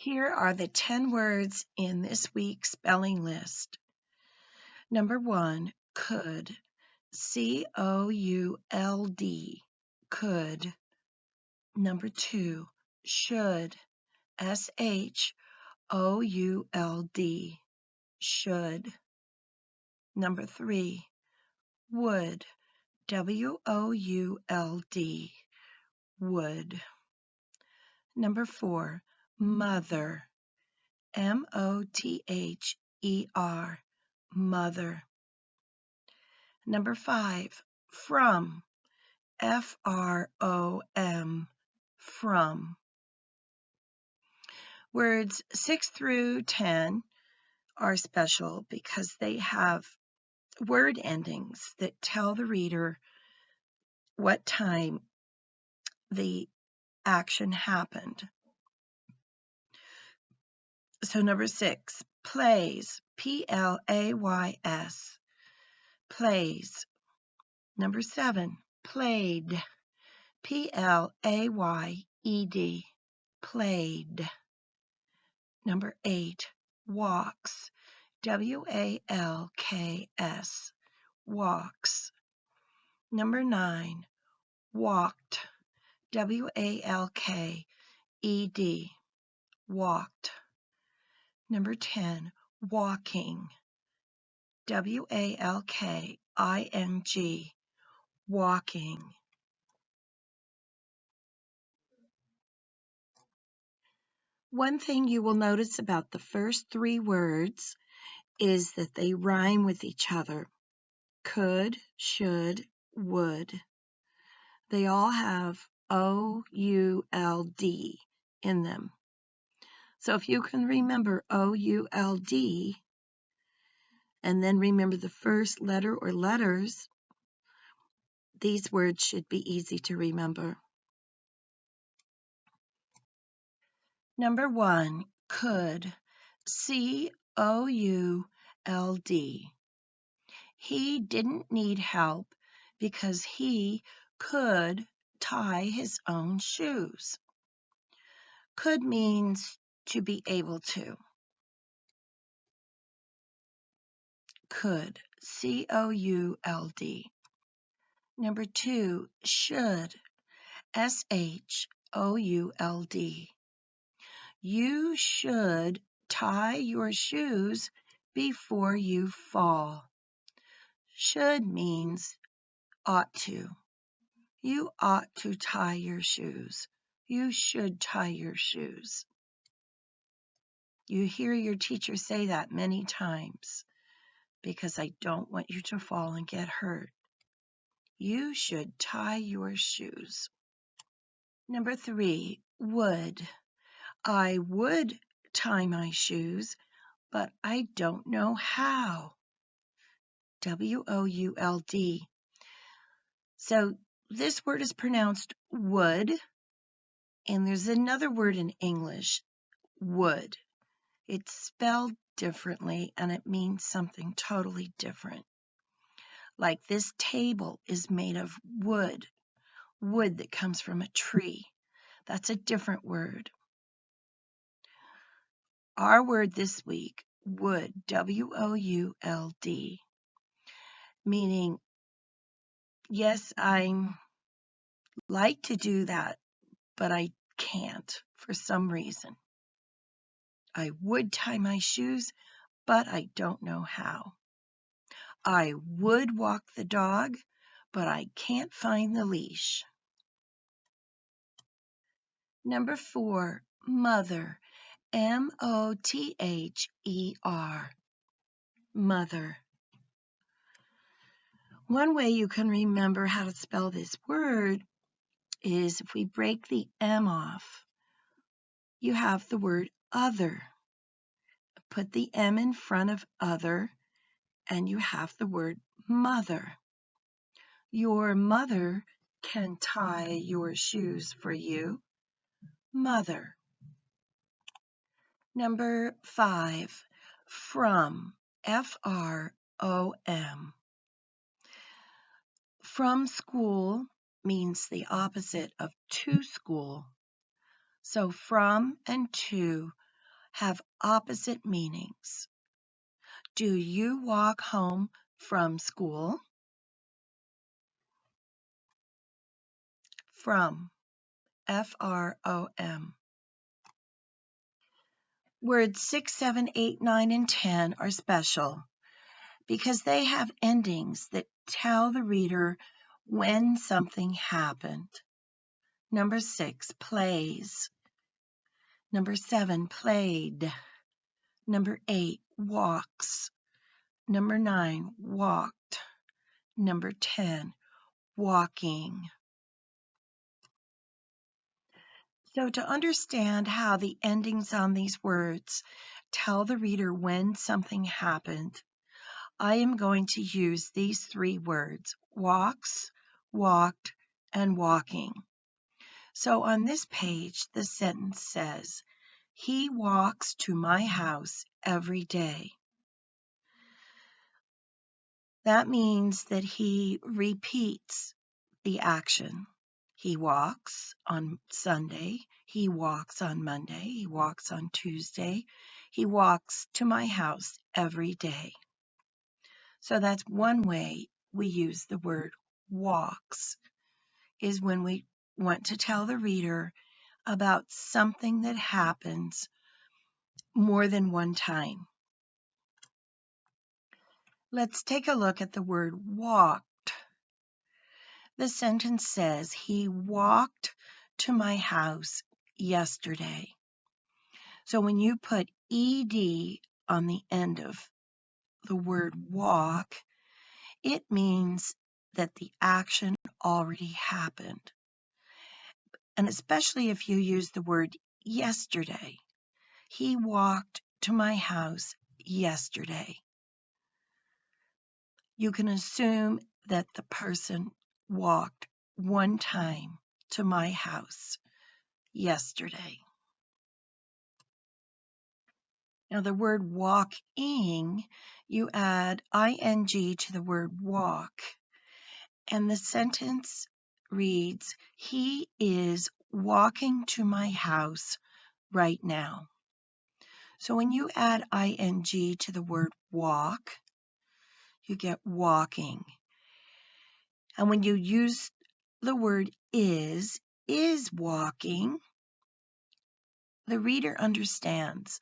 Here are the 10 words in this week's spelling list. Number 1, could. C-O-U-L-D, could. Number 2, should. S-H-O-U-L-D, should. Number 3, would. W-O-U-L-D, would. Number 4, mother. M-O-T-H-E-R, mother. Number 5, from. F-R-O-M, from. Words 6 through 10 are special because they have word endings that tell the reader what time the action happened. So number 6, plays, P-L-A-Y-S, plays. Number 7, played, P-L-A-Y-E-D, played. Number 8, walks, W-A-L-K-S, walks. Number 9, walked, W-A-L-K-E-D, walked. Number 10, walking, W-A-L-K-I-N-G, walking. One thing you will notice about the first 3 words is that they rhyme with each other. Could, should, would. They all have O-U-L-D in them. So if you can remember O-U-L-D and then remember the first letter or letters, these words should be easy to remember. Number 1, could, C-O-U-L-D. He didn't need help because he could tie his own shoes. Could means to be able to. Could, C-O-U-L-D. Number 2, should, S-H-O-U-L-D. You should tie your shoes before you fall. Should means ought to. You ought to tie your shoes. You should tie your shoes. You hear your teacher say that many times because I don't want you to fall and get hurt. You should tie your shoes. Number 3, would. I would tie my shoes, but I don't know how. W-O-U-L-D. So this word is pronounced would, and there's another word in English, would. It's spelled differently, and it means something totally different. Like this table is made of wood that comes from a tree. That's a different word. Our word this week, would, W-O-U-L-D, meaning, yes, I like to do that, but I can't for some reason. I would tie my shoes, but I don't know how. I would walk the dog, but I can't find the leash. Number 4, mother, M-O-T-H-E-R, mother. One way you can remember how to spell this word is if we break the M off, you have the word other. Put the M in front of other, and you have the word mother. Your mother can tie your shoes for you. Mother. Number 5, from, F-R-O-M. From school means the opposite of to school. So from and to have opposite meanings. Do you walk home from school? From, F-R-O-M. Words 6, 7, 8, 9, and 10 are special because they have endings that tell the reader when something happened. Number 6, plays. Number 7, played. Number 8, walks. Number 9, walked. Number 10, walking. So to understand how the endings on these words tell the reader when something happened, I am going to use these 3 words, walks, walked, and walking. So on this page, the sentence says, he walks to my house every day. That means that he repeats the action. He walks on Sunday, he walks on Monday, he walks on Tuesday, he walks to my house every day. So that's one way we use the word walks, is when we want to tell the reader about something that happens more than one time. Let's take a look at the word walked. The sentence says, he walked to my house yesterday. So when you put ed on the end of the word walk, it means that the action already happened. And especially if you use the word yesterday. He walked to my house yesterday. You can assume that the person walked one time to my house yesterday. Now the word walking, you add ing to the word walk, and the sentence reads, he is walking to my house right now. So when you add ing to the word walk, you get walking. And when you use the word is walking, the reader understands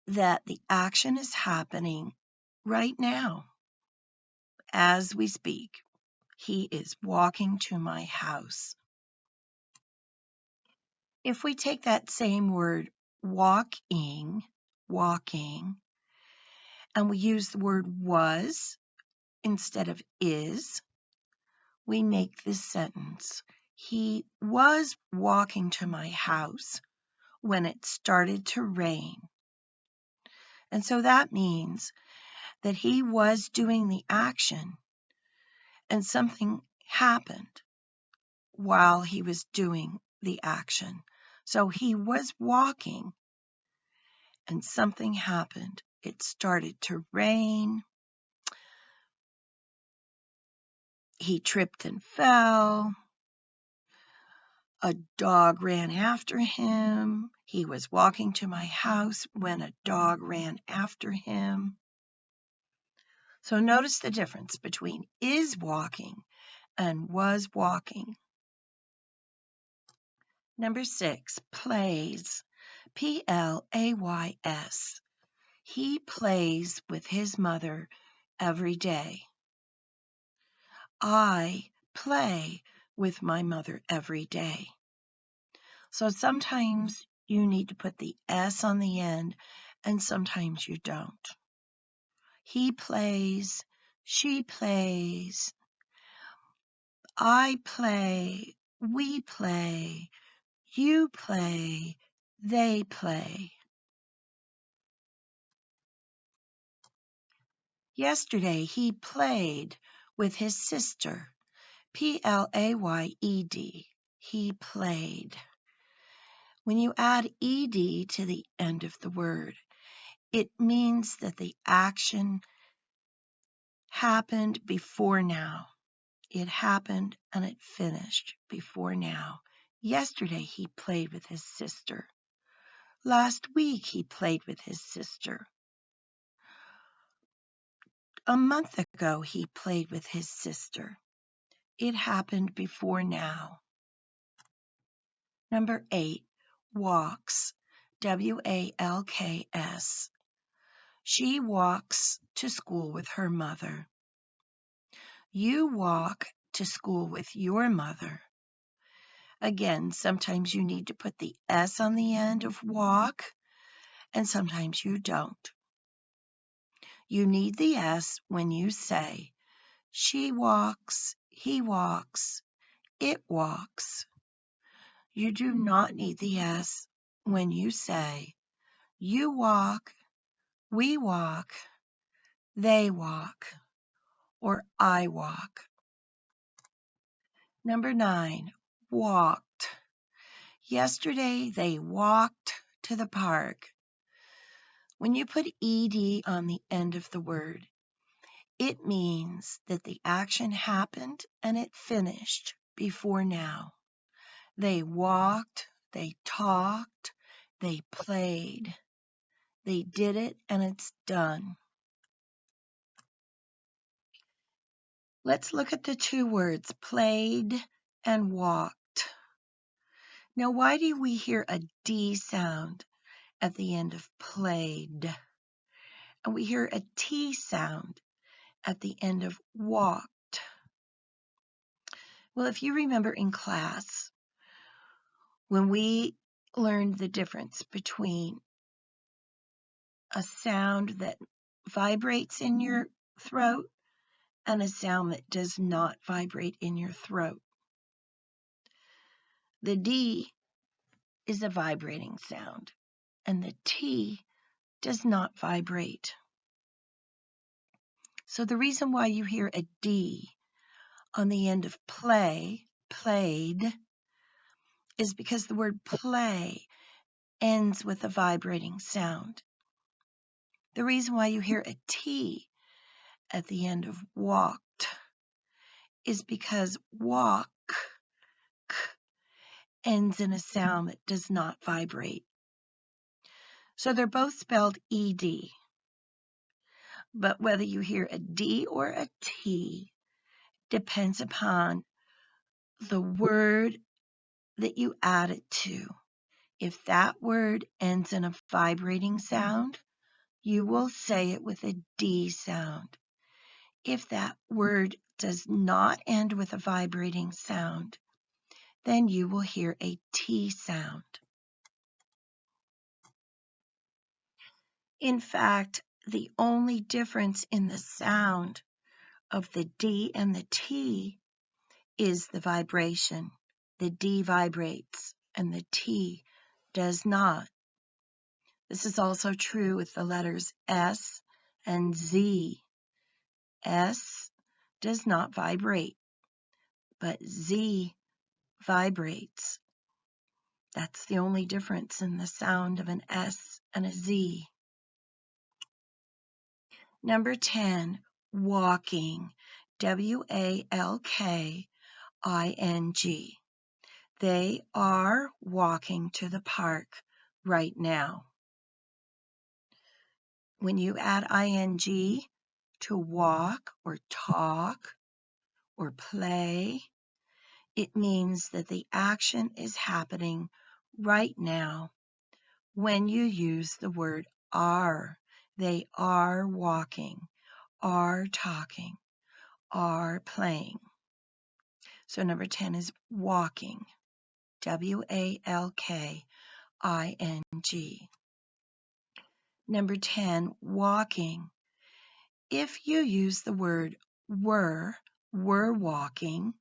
that the action is happening right now as we speak. He is walking to my house. If we take that same word walking, and we use the word was instead of is, we make this sentence. He was walking to my house when it started to rain. And so that means that he was doing the action and something happened while he was doing the action. So he was walking and something happened. It started to rain. He tripped and fell. A dog ran after him. He was walking to my house when a dog ran after him. So notice the difference between is walking and was walking. Number 6, plays. Plays. He plays with his mother every day. I play with my mother every day. So sometimes you need to put the S on the end, and sometimes you don't. He plays, she plays, I play, we play, you play, they play. Yesterday he played with his sister. P-L-A-Y-E-D. He played. When you add ed to the end of the word, it means that the action happened before now. It happened and it finished before now. Yesterday he played with his sister. Last week he played with his sister. A month ago he played with his sister. It happened before now. Number 8, walks. W-A-L-K-S. She walks to school with her mother. You walk to school with your mother. Again, sometimes you need to put the S on the end of walk, and sometimes you don't. You need the S when you say, she walks, he walks, it walks. You do not need the S when you say, you walk, we walk, they walk, or I walk. Number 9, walked. Yesterday they walked to the park. When you put ed on the end of the word, it means that the action happened and it finished before now. They walked, they talked, they played. They did it and it's done. Let's look at the 2 words, played and walked. Now, why do we hear a D sound at the end of played? And we hear a T sound at the end of walked. Well, if you remember in class, when we learned the difference between a sound that vibrates in your throat and a sound that does not vibrate in your throat. The D is a vibrating sound, and the T does not vibrate. So the reason why you hear a D on the end of play, played, is because the word play ends with a vibrating sound. The reason why you hear a T at the end of walked is because walk ends in a sound that does not vibrate. So they're both spelled ED. But whether you hear a D or a T depends upon the word that you add it to. If that word ends in a vibrating sound, you will say it with a D sound. If that word does not end with a vibrating sound, then you will hear a T sound. In fact, the only difference in the sound of the D and the T is the vibration. The D vibrates and the T does not. This is also true with the letters S and Z. S does not vibrate, but Z vibrates. That's the only difference in the sound of an S and a Z. Number 10, walking. W-A-L-K-I-N-G. They are walking to the park right now. When you add ing to walk or talk or play, it means that the action is happening right now when you use the word are. They are walking, are talking, are playing. So number 10 is walking. W-A-L-K-I-N-G. Number 10, walking. If you use the word were walking,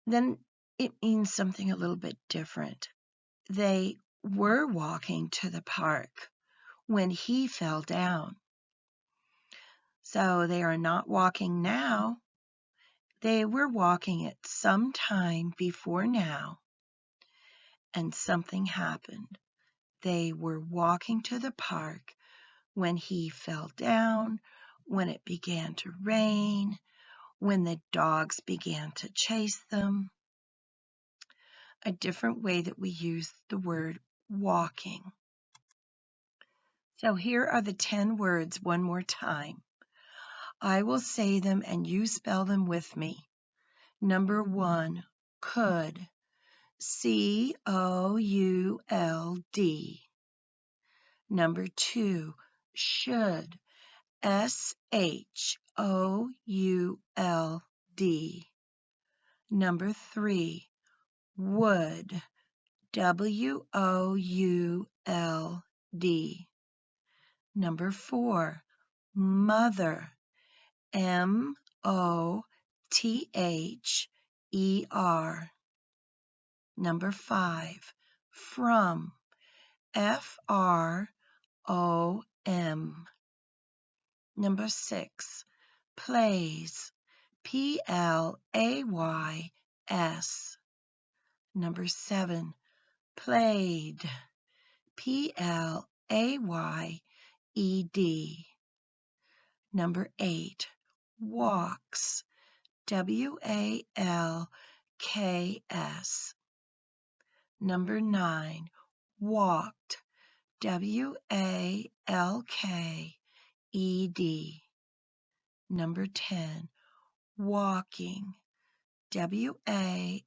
then it means something a little bit different. They were walking to the park when he fell down. So they are not walking now. They were walking at some time before now, and something happened. They were walking to the park when he fell down, when it began to rain, when the dogs began to chase them. A different way that we use the word walking. So here are the 10 words one more time. I will say them and you spell them with me. Number 1, could. C-O-U-L-D. Number 2, should. S-H-O-U-L-D. Number 3, would. W-O-U-L-D. Number 4, mother. M-O-T-H-E-R. Number 5, from. F-R-O-M. Number 6, plays. P-L-A-Y-S. Number 7, played. P-L-A-Y-E-D. Number 8, walks. W-A-L-K-S. Number 9, walked. W-A-L-K-E-D. Number 10, walking. W-A-L-K-I-N-G.